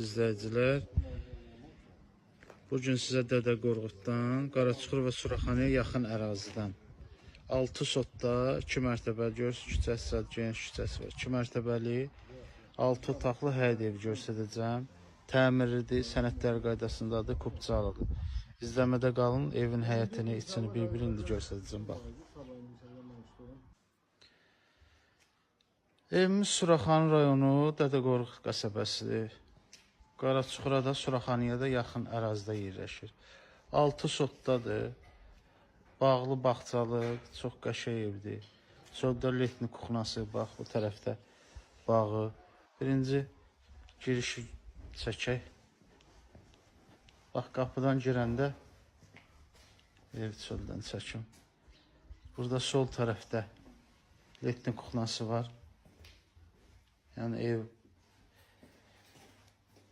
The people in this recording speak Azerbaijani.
İzləyicilər, bugün sizə Dədə Qorquddan, Qaraçuxur və Suraxanıya yaxın ərazidən 6 sotda 2 mərtəbəli görürsünüz, küçəsi, geniş küçəsi var. 2 mərtəbəli 6 otaqlı həyət evi göstərəcəm. Təmirlidir, sənədlər qaydasındadır, kubcalıdır. İzləmədə qalın, evin həyətini, içini bir-birində göstərəcəm. Bax. Evimiz Suraxanı rayonu, Dədə Qorqud qəsəbəsidir. Qaraçuxura da, Suraxanıya da yaxın ərazidə yerləşir. 6 sotdadır. Bağlı, bağçalı, çox qəşəng evdir. Solda letni kuxnası, bax bu tərəfdə bağı. Birinci girişi çəkək. Bax qapıdan girəndə ev çöldən çəkim. Burada sol tərəfdə letni kuxnası var. Yəni ev